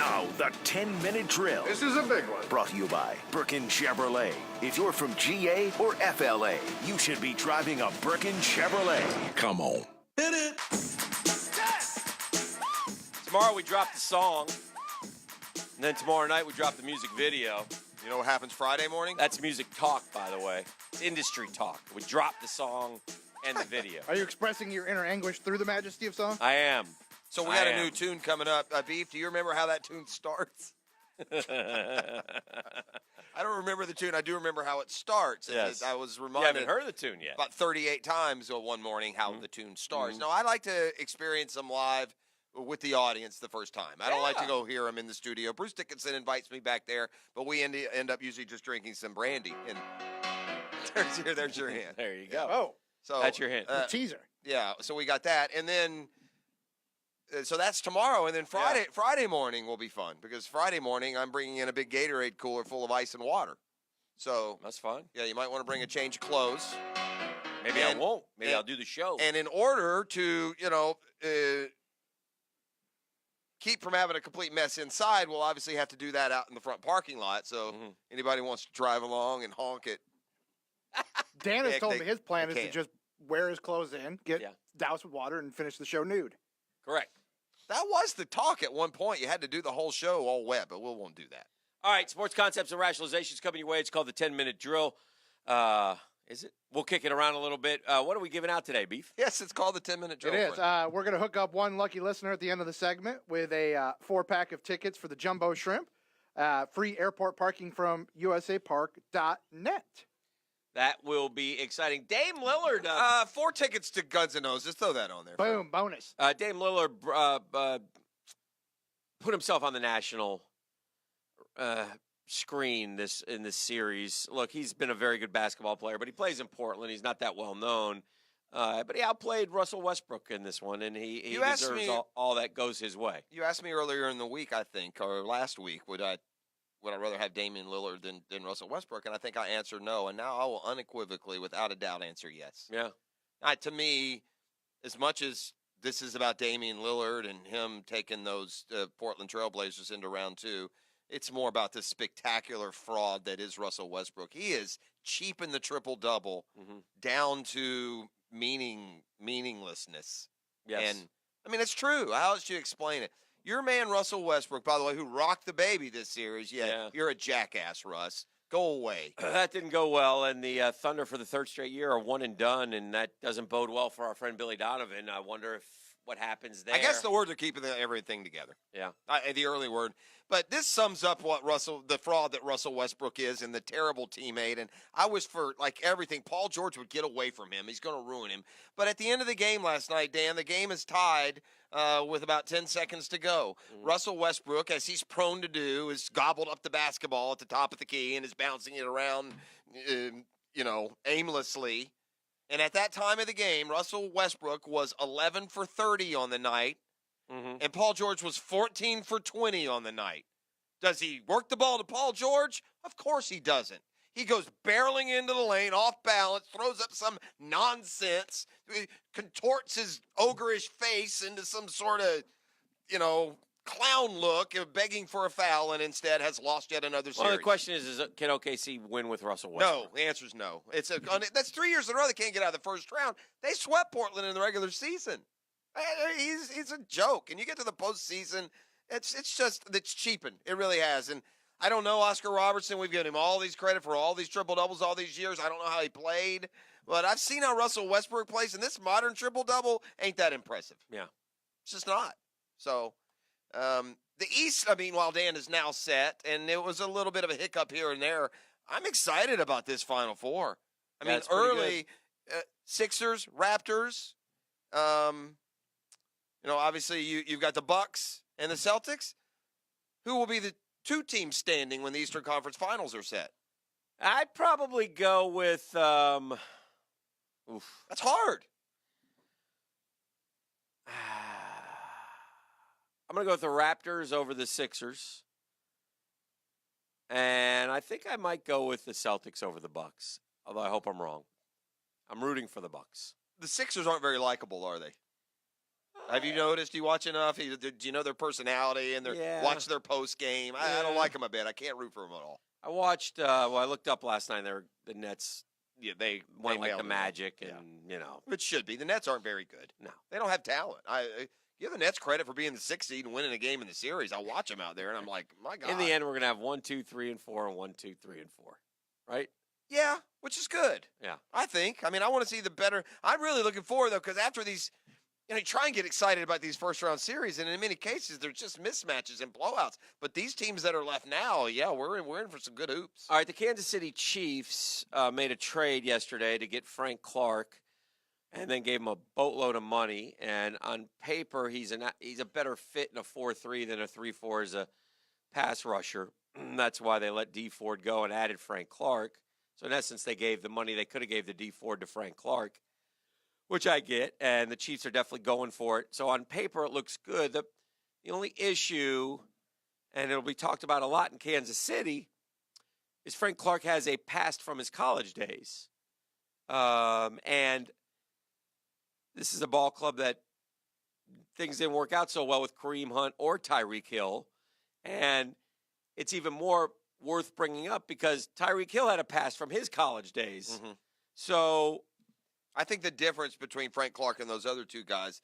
Now, the 10-minute drill. This is a big one. Brought to you by Burkins Chevrolet. If you're from GA or FLA, you should be driving a Burkins Chevrolet. Come on. Hit it. Tomorrow we drop the song. And then tomorrow night we drop the music video. You know what happens Friday morning? That's music talk, by the way. It's industry talk. We drop the song and the video. Are you expressing your inner anguish through the majesty of song? I am. So we got a new tune coming up. Beef, do you remember how that tune starts? I don't remember the tune. I do remember how it starts. Yes. I was reminded. You haven't heard the tune yet. About 38 times one morning how the tune starts. No, I like to experience them live with the audience the first time. I don't like to go hear them in the studio. Bruce Dickinson invites me back there, but we end up usually just drinking some brandy. And there's your hint. There you go. Oh, so that's your hint. teaser. Yeah, so we got that. And then, so that's tomorrow. And then Friday morning will be fun because Friday morning I'm bringing in a big Gatorade cooler full of ice and water. So that's fun. Yeah, you might want to bring a change of clothes. Maybe I won't. Maybe I'll do the show. And in order to, keep from having a complete mess inside, we'll obviously have to do that out in the front parking lot. So anybody wants to drive along and honk it. Dan has told me his plan is to just wear his clothes in, get doused with water, and finish the show nude. Correct. That was the talk at one point. You had to do the whole show all wet, but we won't do that. All right, sports concepts and rationalizations coming your way. It's called the 10-minute drill. Is it? We'll kick it around a little bit. What are we giving out today, Beef? Yes, it's called the 10-minute drill. It is. We're going to hook up one lucky listener at the end of the segment with a 4-pack of tickets for the Jumbo Shrimp. Free airport parking from usapark.net. That will be exciting. Dame Lillard. 4 tickets to Guns N' Roses. Throw that on there. Boom, bonus. Dame Lillard put himself on the national screen in this series. Look, he's been a very good basketball player, but he plays in Portland. He's not that well known. But he outplayed Russell Westbrook in this one, and he deserves all that goes his way. You asked me earlier in the week, I think, or last week, would I rather have Damian Lillard than Russell Westbrook? And I think I answered no, and now I will unequivocally, without a doubt, answer yes. Yeah. To me, as much as this is about Damian Lillard and him taking those Portland Trailblazers into round 2, it's more about this spectacular fraud that is Russell Westbrook. He is cheaping the triple-double down to meaninglessness. Yes. And, I mean, it's true. How else do you explain it? Your man, Russell Westbrook, by the way, who rocked the baby this series, you're a jackass, Russ. Go away. That didn't go well, and the Thunder for the third straight year are one and done, and that doesn't bode well for our friend Billy Donovan. I wonder what happens there. I guess the words are keeping everything together. Yeah. The early word. But this sums up the fraud that Russell Westbrook is and the terrible teammate. And I wish for, everything, Paul George would get away from him. He's going to ruin him. But at the end of the game last night, Dan, the game is tied with about 10 seconds to go. Russell Westbrook, as he's prone to do, has gobbled up the basketball at the top of the key and is bouncing it around, aimlessly. And at that time of the game, Russell Westbrook was 11 for 30 on the night, and Paul George was 14 for 20 on the night. Does he work the ball to Paul George? Of course he doesn't. He goes barreling into the lane, off balance, throws up some nonsense, contorts his ogreish face into some sort of, clown look of begging for a foul, and instead has lost yet another series. Well, the question is can OKC win with Russell Westbrook? No, the answer is no. That's 3 years in a row they can't get out of the first round. They swept Portland in the regular season. He's a joke. And you get to the postseason, it's cheapened. It really has. And I don't know Oscar Robertson. We've given him all these credit for all these triple-doubles all these years. I don't know how he played. But I've seen how Russell Westbrook plays, and this modern triple-double ain't that impressive. Yeah. It's just not. So the East, while Dan is now set, and it was a little bit of a hiccup here and there, I'm excited about this Final Four. Early Sixers, Raptors, obviously you've got the Bucks and the Celtics. Who will be the 2 teams standing when the Eastern Conference Finals are set? I'd probably go with That's hard. I'm going to go with the Raptors over the Sixers. And I think I might go with the Celtics over the Bucks, although I hope I'm wrong. I'm rooting for the Bucks. The Sixers aren't very likable, are they? Have you noticed? Do you watch enough? Do you know their personality and watch their post game? I don't like them a bit. I can't root for them at all. I watched. I looked up last night. The Nets. Yeah, they went like the Magic, and it should be. The Nets aren't very good. No, they don't have talent. I give the Nets credit for being the 6th seed and winning a game in the series. I watch them out there, and I'm like, my God. In the end, we're gonna have 1, 2, 3, and 4, and 1, 2, 3, and 4, right? Yeah, which is good. Yeah, I think. I mean, I want to see the better. I'm really looking forward though, because after these. You try and get excited about these first-round series, and in many cases, they're just mismatches and blowouts. But these teams that are left now, we're in for some good hoops. All right, the Kansas City Chiefs made a trade yesterday to get Frank Clark, and then gave him a boatload of money. And on paper, he's a better fit in a 4-3 than a 3-4 as a pass rusher. That's why they let D Ford go and added Frank Clark. So in essence, they gave the money they could have gave the D Ford to Frank Clark. Which I get, and the Chiefs are definitely going for it. So on paper, it looks good. The only issue, and it'll be talked about a lot in Kansas City, is Frank Clark has a past from his college days. And this is a ball club that things didn't work out so well with Kareem Hunt or Tyreek Hill. And it's even more worth bringing up because Tyreek Hill had a past from his college days. Mm-hmm. So I think the difference between Frank Clark and those other two guys,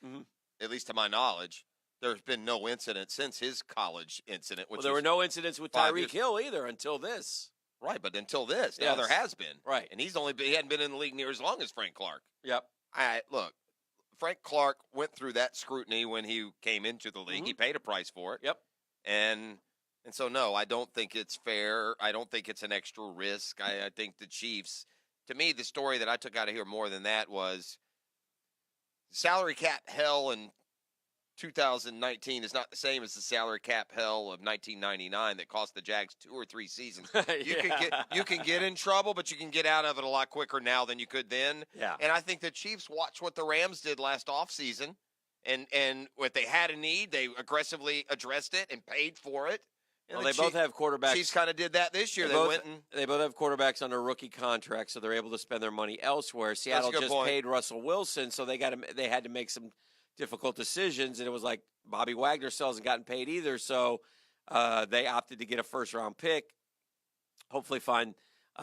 at least to my knowledge, there's been no incident since his college incident. Well, there were no incidents with Tyreek Hill either until this. Right, but until this, now there has been. Right, and he hadn't been in the league near as long as Frank Clark. Yep. Look, Frank Clark went through that scrutiny when he came into the league. Mm-hmm. He paid a price for it. Yep. And so no, I don't think it's fair. I don't think it's an extra risk. I think the Chiefs. To me, the story that I took out of here more than that was salary cap hell in 2019 is not the same as the salary cap hell of 1999 that cost the Jags 2 or 3 seasons. You can get in trouble, but you can get out of it a lot quicker now than you could then. Yeah. And I think the Chiefs watched what the Rams did last offseason, and if they had a need, they aggressively addressed it and paid for it. Well, they both have quarterbacks. Chiefs kind of did that this year. They both have quarterbacks under rookie contracts, so they're able to spend their money elsewhere. Seattle just paid Russell Wilson, so they had to make some difficult decisions, and it was like Bobby Wagner still hasn't gotten paid either, so they opted to get a first-round pick, hopefully find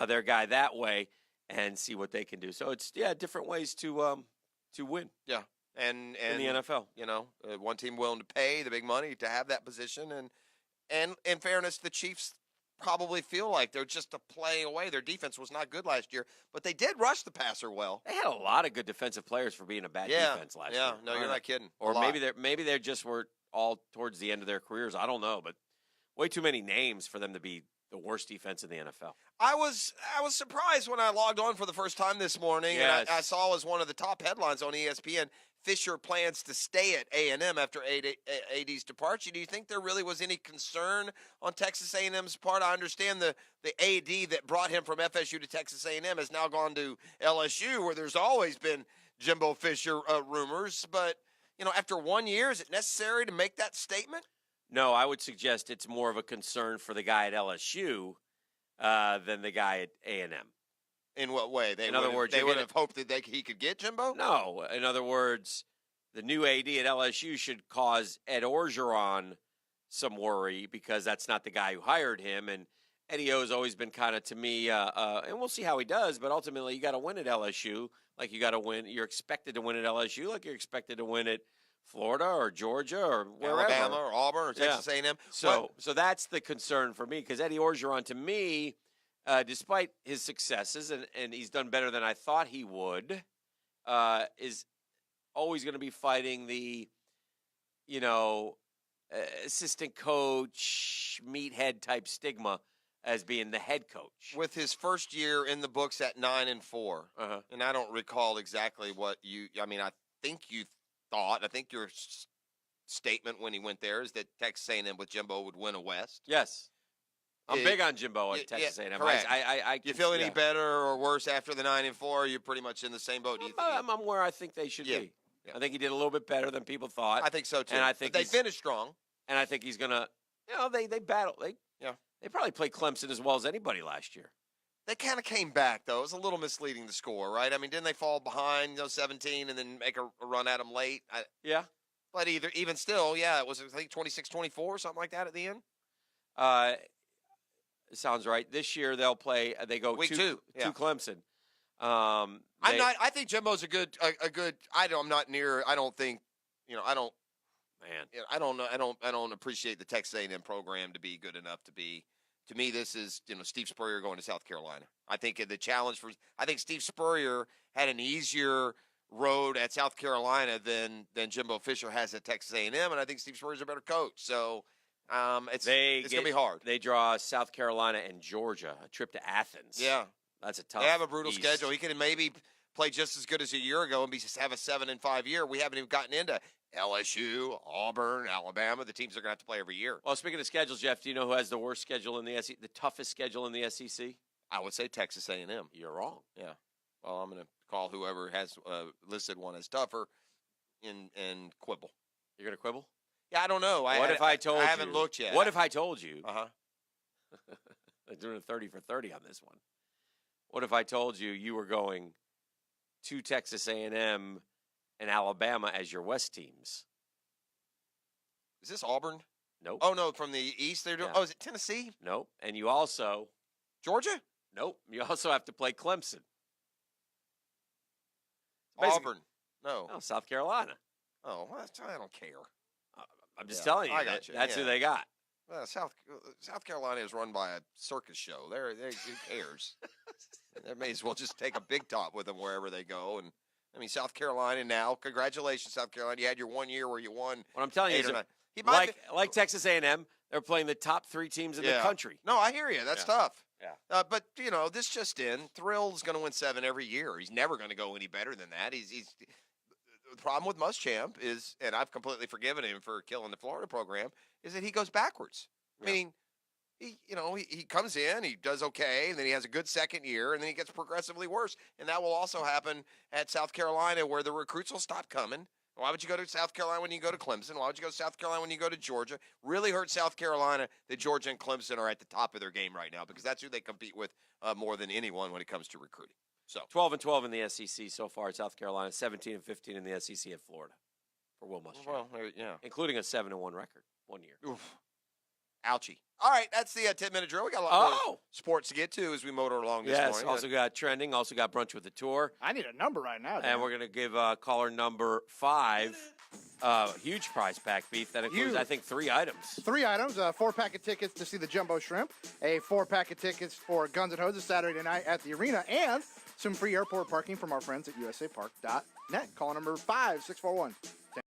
their guy that way and see what they can do. So it's, different ways to win. Yeah, and in the NFL. One team willing to pay the big money to have that position, and in fairness, the Chiefs probably feel like they're just a play away. Their defense was not good last year, but they did rush the passer well. They had a lot of good defensive players for being a bad defense last year. Yeah, no, you're not kidding. Or maybe they just were all towards the end of their careers. I don't know, but way too many names for them to be the worst defense in the NFL. I was surprised when I logged on for the first time this morning, and I saw as one of the top headlines on ESPN, Fisher plans to stay at A&M after AD's departure. Do you think there really was any concern on Texas A&M's part? I understand the AD that brought him from FSU to Texas A&M has now gone to LSU, where there's always been Jimbo Fisher rumors. But, after 1 year, is it necessary to make that statement? No, I would suggest it's more of a concern for the guy at LSU than the guy at A&M. In what way? In other words, they would have hoped that he could get Jimbo? No. In other words, the new AD at LSU should cause Ed Orgeron some worry because that's not the guy who hired him. And Eddie O has always been kind of, to me, and we'll see how he does, but ultimately you got to win at LSU like you got to win. You're expected to win at LSU like you're expected to win at Florida or Georgia or wherever. Alabama or Auburn or Texas A&M. So that's the concern for me because Eddie Orgeron, to me, despite his successes, and he's done better than I thought he would, is always going to be fighting the, assistant coach, meathead type stigma as being the head coach. With his first year in the books at 9-4, and I don't recall exactly what I think you thought, I think your statement when he went there is that Texas A&M with Jimbo would win a West. Yes. I'm big on Jimbo at Texas A&M. Correct. You feel any better or worse after the 9-4? You're pretty much in the same boat. I'm where I think they should be. Yeah. I think he did a little bit better than people thought. I think so too. And I think they finished strong. And I think he's gonna. They battle. They probably played Clemson as well as anybody last year. They kind of came back though. It was a little misleading the score, right? I mean, didn't they fall behind 17 and then make a run at them late? Yeah. But even still, yeah, it was, I think, 26-24, something like that at the end. Sounds right. This year they'll play. They go Week to 2, yeah. Clemson. I think Jimbo's a good. I'm not near. I don't think. I don't. Man, I don't know. I don't appreciate the Texas A&M program to be good enough to be. To me, this is Steve Spurrier going to South Carolina. I think the challenge I think Steve Spurrier had an easier road at South Carolina than Jimbo Fisher has at Texas A&M, and I think Steve Spurrier's a better coach. So it's going to be hard. They draw South Carolina and Georgia, a trip to Athens. Yeah, that's a tough. They have a brutal East. schedule. He can maybe play just as good as a year ago and have a 7-5 year. We haven't even gotten into LSU, Auburn, Alabama. The teams are going to have to play every year. Well, speaking of schedules, Jeff, do you know who has the worst schedule in the SEC? The toughest schedule in the SEC? I would say Texas A&M. You're wrong. Yeah. Well, I'm going to call whoever has listed one as tougher and quibble. You're going to quibble? Yeah, I don't know. What if I told you? I haven't looked yet. What if I told you? Uh-huh. Doing a 30 for 30 on this one. What if I told you were going to Texas A&M and Alabama as your West teams? Is this Auburn? Nope. Oh, no, from the East they're doing. Yeah. Oh, is it Tennessee? Nope. And you also. Georgia? Nope. You also have to play Clemson. Auburn? No. No, South Carolina. Oh, well, I don't care. I'm just telling you. I got you. That's who Yeah. they got. South Carolina is run by a circus show. Who cares? They may as well just take a big top with them wherever they go. And I mean, South Carolina now. Congratulations, South Carolina. You had your 1 year where you won. What I'm telling you is, like Texas A&M, they're playing the top 3 teams in the country. No, I hear you. That's tough. Yeah. But this just in. Thrill's going to win 7 every year. He's never going to go any better than that. He's the problem with Muschamp is, and I've completely forgiven him for killing the Florida program, is that he goes backwards. I mean, he comes in, he does okay, and then he has a good second year, and then he gets progressively worse. And that will also happen at South Carolina, where the recruits will stop coming. Why would you go to South Carolina when you go to Clemson? Why would you go to South Carolina when you go to Georgia? Really hurt South Carolina that Georgia and Clemson are at the top of their game right now, because that's who they compete with more than anyone when it comes to recruiting. So 12-12 in the SEC so far at South Carolina, 17-15 in the SEC at Florida for Will Muschamp. Well, yeah. Including a 7-1 record 1 year. Oof. Ouchie. All right, that's the 10-minute drill. We got a lot more sports to get to as we motor along this morning. Yes, also got trending, also got brunch with the tour. I need a number right now. And we're going to give caller number 5 huge prize pack, Beef. That includes, I think, 3 items. 3 items, a 4-pack of tickets to see the Jumbo Shrimp, a 4-pack of tickets for Guns N' Hoses Saturday night at the arena, and some free airport parking from our friends at usapark.net. Call number 5641.